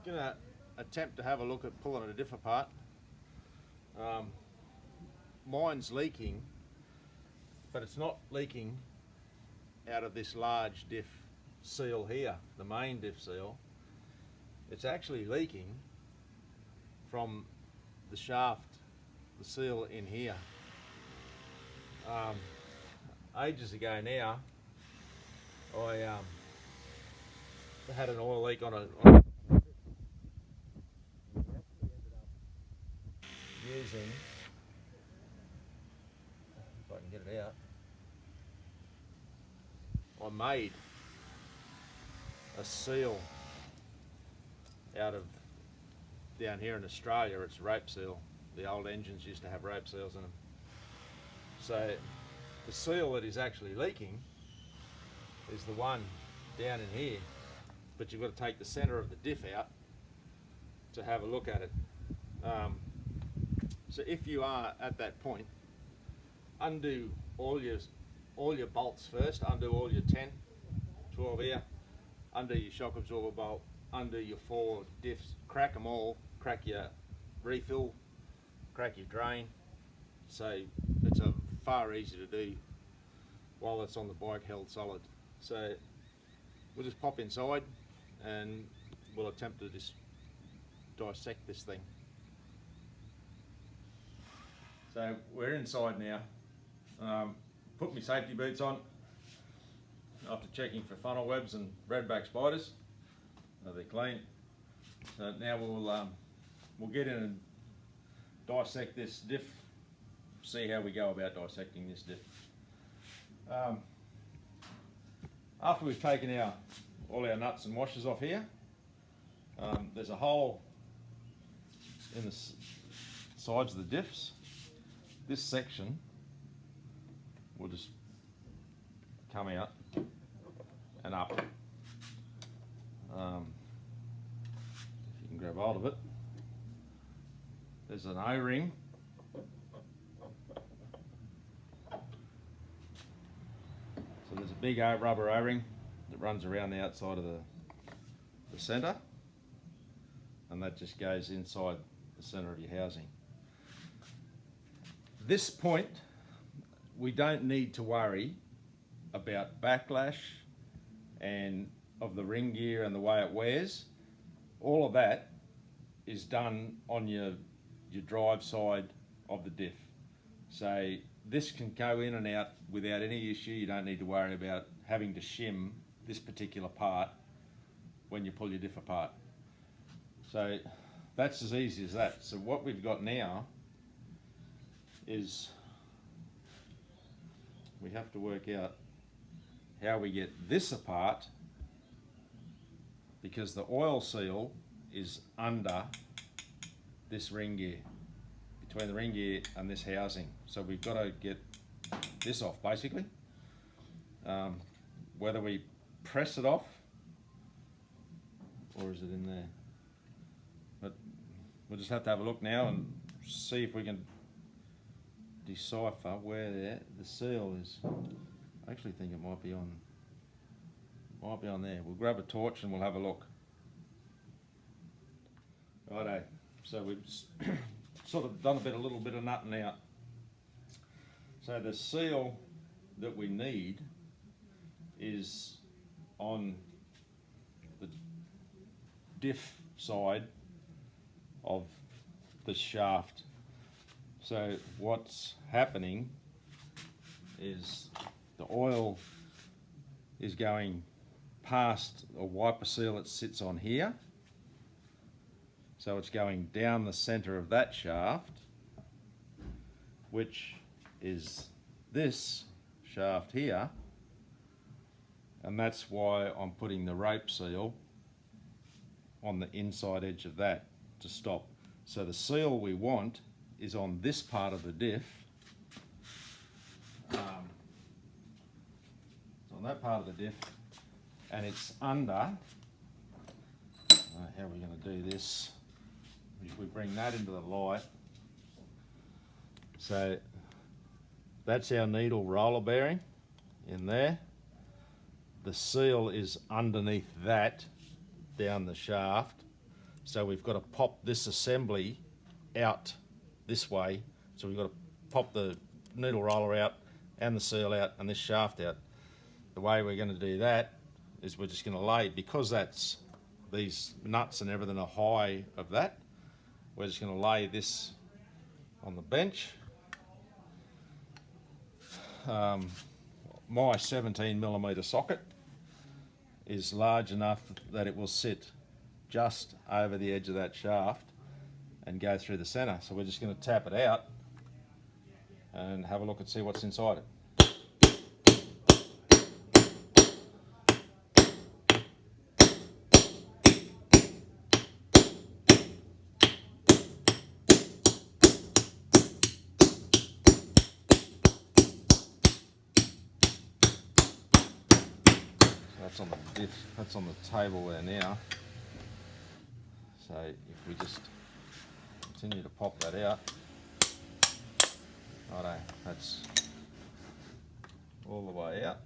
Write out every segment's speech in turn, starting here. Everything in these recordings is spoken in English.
going to attempt to have a look at pulling a diff apart. Mine's leaking, but it's not leaking out of this large diff seal here, the main diff seal. It's actually leaking from the shaft, the seal in here. Ages ago now, I had an oil leak on a using, if I can get it out, I made a seal out of, down here in Australia it's rope seal. The old engines used to have rope seals in them. So the seal that is actually leaking is the one down in here, but you've got to take the centre of the diff out to have a look at it. So if you are at that point, undo all your bolts first, undo all your 10, 12 here, undo your shock absorber bolt, undo your 4 diffs, crack them all, crack your refill, crack your drain. So it's a far easier to do while it's on the bike held solid. So we'll just pop inside and we'll attempt to just dissect this thing. So we're inside now. Put my safety boots on after checking for funnel webs and redback spiders. They're clean. So now we'll get in and dissect this diff. See how we go about dissecting this diff. After we've taken all our nuts and washers off here, there's a hole in the sides of the diffs. This section will just come out and up. If you can grab hold of it, there's an O-ring. So there's a big rubber O-ring that runs around the outside of the centre, and that just goes inside the centre of your housing. This point, we don't need to worry about backlash and of the ring gear and the way it wears. All of that is done on your drive side of the diff. So this can go in and out without any issue. You don't need to worry about having to shim this particular part when you pull your diff apart. So that's as easy as that. So what we've got now is we have to work out how we get this apart, because the oil seal is under this ring gear, between the ring gear and this housing. So we've got to get this off basically. Whether we press it off or is it in there, but we'll just have to have a look now and see if we can decipher where the seal is. I actually think it might be on there. We'll grab a torch and we'll have a look. Righto, so we've sort of done a little bit of nutting out. So the seal that we need is on the diff side of the shaft. So what's happening is the oil is going past a wiper seal that sits on here. So it's going down the center of that shaft, which is this shaft here. And that's why I'm putting the rope seal on the inside edge of that to stop. So the seal we want is on this part of the diff. It's on that part of the diff, and it's under, how are we going to do this? If we bring that into the light, so that's our needle roller bearing in there. The seal is underneath that down the shaft. So we've got to pop this assembly out this way. So we've got to pop the needle roller out and the seal out and this shaft out. The way we're going to do that is we're just going to lay, because that's these nuts and everything are high of that, we're just going to lay this on the bench. My 17mm socket is large enough that it will sit just over the edge of that shaft and go through the centre. So we're just going to tap it out and have a look and see what's inside it. That's on the diff, that's on the table there now. So if we just continue to pop that out, righto, that's all the way out.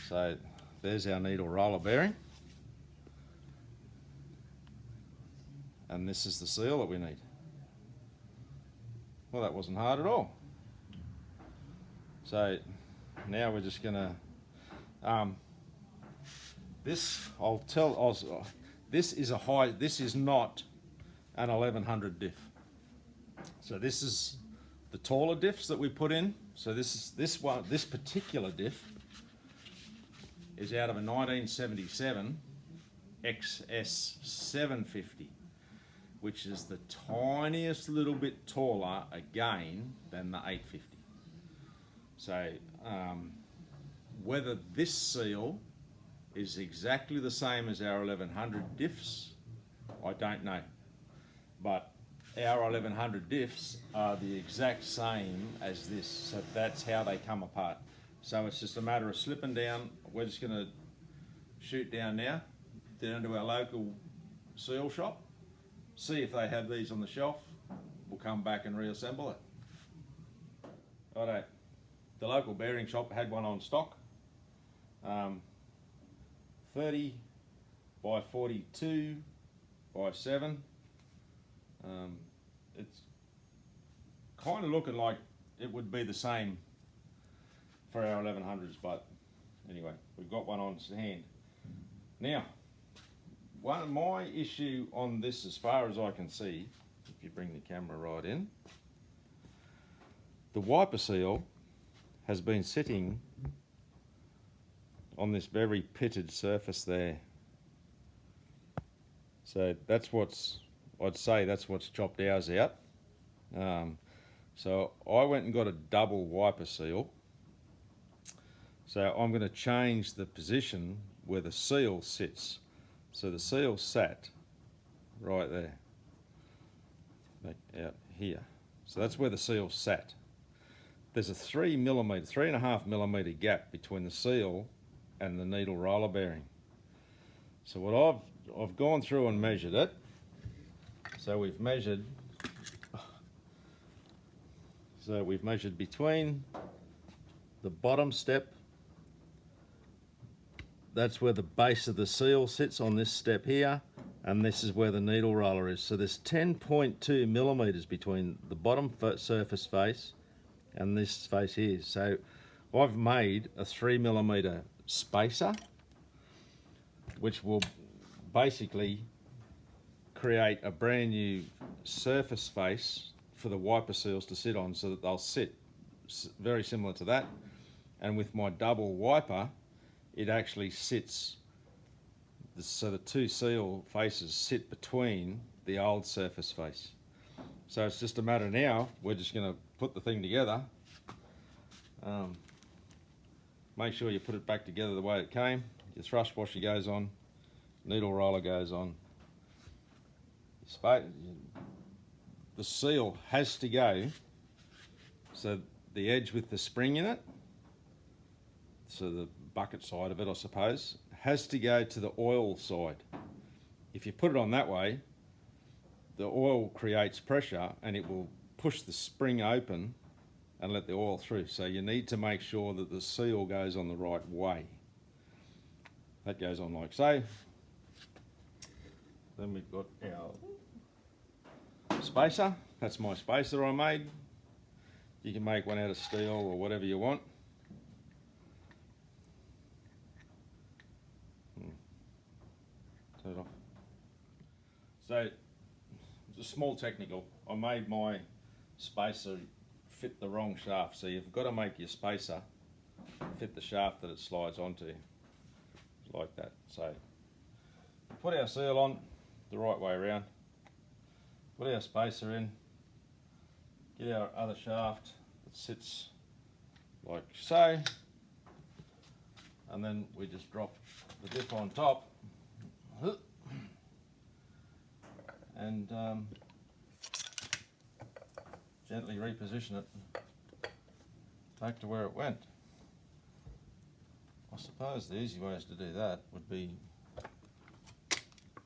So there's our needle roller bearing. And this is the seal that we need. Well, that wasn't hard at all. So now we're just gonna, this is not an 1100 diff. So this is the taller diffs that we put in. So this particular diff is out of a 1977 XS 750, which is the tiniest little bit taller again than the 850. So whether this seal is exactly the same as our 1100 diffs, I don't know. But our 1100 diffs are the exact same as this, so that's how they come apart. So it's just a matter of slipping down. We're just going to shoot down now, down to our local seal shop, see if they have these on the shelf. We'll come back and reassemble it. Righto. The local bearing shop had one on stock, 30 by 42 by 7. It's kind of looking like it would be the same for our 1100s, but anyway, we've got one on hand. Now, my issue on this, as far as I can see, if you bring the camera right in, the wiper seal has been sitting on this very pitted surface there. So that's I'd say that's what's chopped ours out. So I went and got a double wiper seal. So I'm going to change the position where the seal sits. So the seal sat right there, like out here. So that's where the seal sat. There's a 3.5mm gap between the seal and the needle roller bearing. So what I've gone through and measured it. So we've measured between the bottom step, that's where the base of the seal sits on this step here, and this is where the needle roller is. So there's 10.2mm between the bottom surface face and this face here. So I've made a 3mm spacer, which will basically create a brand new surface face for the wiper seals to sit on, so that they'll sit very similar to that. And with my double wiper, it actually sits, so the two seal faces sit between the old surface face. So it's just a matter now, we're just going to put the thing together. Make sure you put it back together the way it came. Your thrust washer goes on, needle roller goes on. The seal has to go, so the edge with the spring in it, so the bucket side of it, I suppose, has to go to the oil side. If you put it on that way, the oil creates pressure and it will push the spring open and let the oil through. So you need to make sure that the seal goes on the right way. That goes on like so. Then we've got our spacer. That's my spacer I made. You can make one out of steel or whatever you want. Turn it off. So, it's a small technical. I made my spacer fit the wrong shaft. So you've got to make your spacer fit the shaft that it slides onto, like that. So, put our seal on the right way around. Put our spacer in. Get our other shaft that sits like so, and then we just drop the diff on top and gently reposition it back to where it went. I suppose the easy ways to do that would be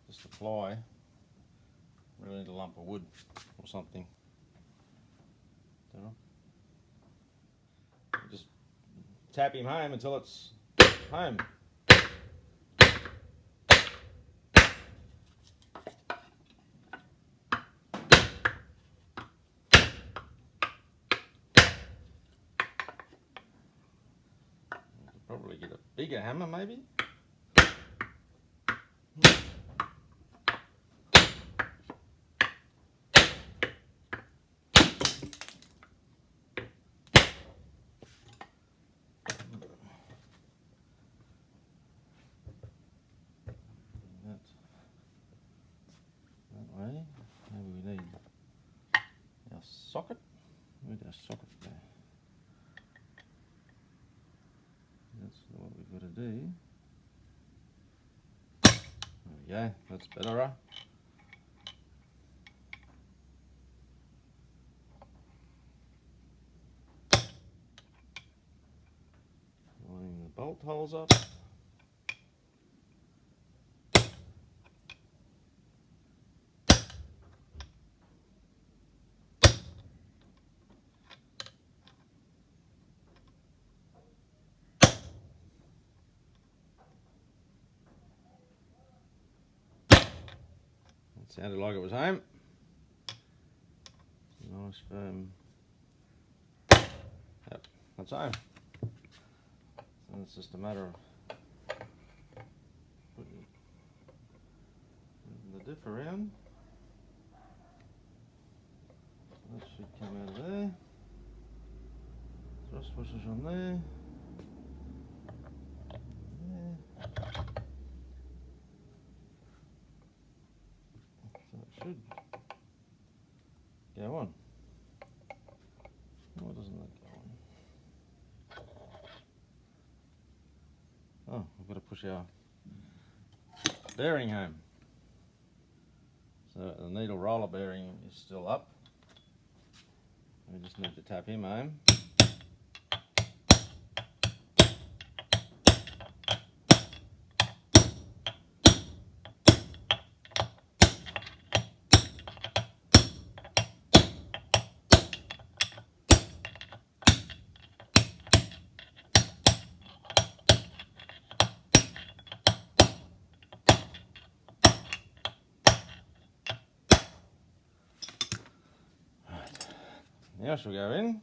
just apply, really need a lump of wood or something. Just tap him home until it's home. Probably get a bigger hammer maybe. That way. Maybe we need our socket. Where's our socket there? That's what we've got to do. There we go, that's better, huh? Lining the bolt holes up. Sounded like it was home. Nice firm. Yep, that's home. So it's just a matter of putting the diff around. So that should come out of there. Thrust washers on there. Should go on. Why doesn't that go on? Oh, we've got to push our bearing home. So the needle roller bearing is still up. We just need to tap him home. Now she'll go in.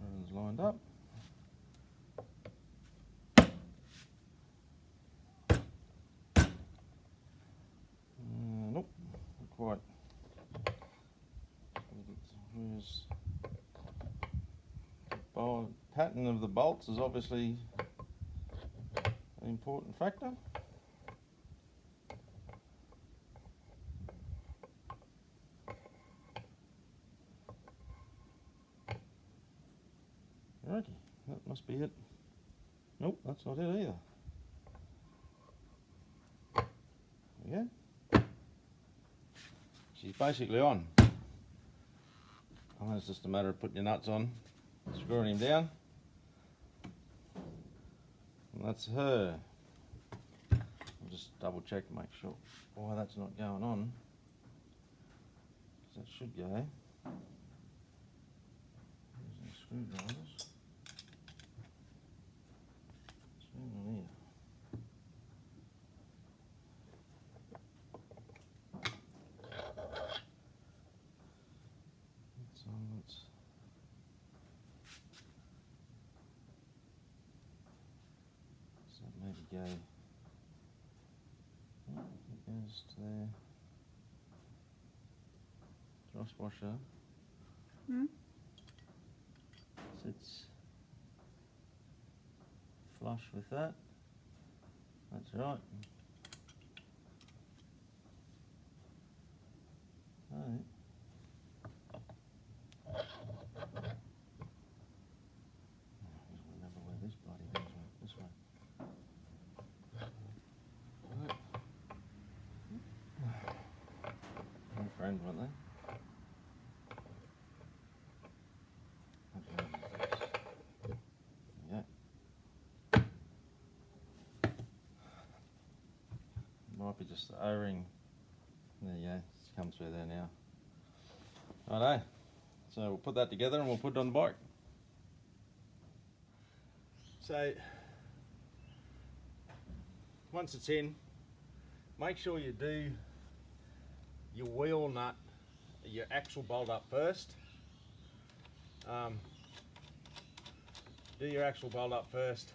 Everything's lined up. Nope, not quite. Where's the pattern of the bolts is obviously an important factor. Righty, that must be it. Nope, that's not it either. There we go. She's basically on. Oh, it's just a matter of putting your nuts on, screwing him down. And that's her. I'll just double check and make sure why that's not going on. That should go. There's our screwdrivers. So maybe go. Oh, it goes to there. Dross washer. Sits flush with that. That's right. Alright. Remember where this bloody goes, this way. My friend, weren't they? Yeah. Might be just the O-ring. There you go, it's come through there now. Righto, so we'll put that together and we'll put it on the bike. So, once it's in, make sure you do your wheel nut, your axle bolt up first. Do your axle bolt up first.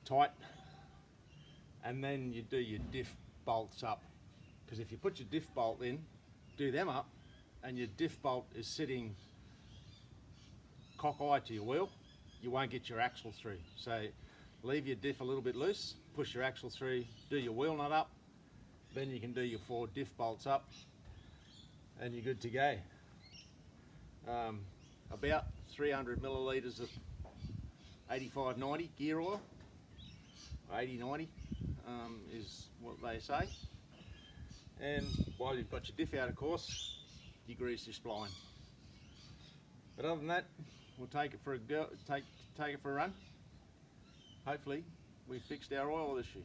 Tight. And then you do your diff bolts up. Because if you put your diff bolt in, do them up, and your diff bolt is sitting cockeye to your wheel, you won't get your axle through. So leave your diff a little bit loose, push your axle through, do your wheel nut up, then you can do your 4 diff bolts up, and you're good to go. About 300 millilitres of 85-90 gear oil, 80-90 is what they say. And while you've got your diff out, of course, you grease your spline. But other than that, we'll take it for a go, take it for a run. Hopefully, we fixed our oil issue.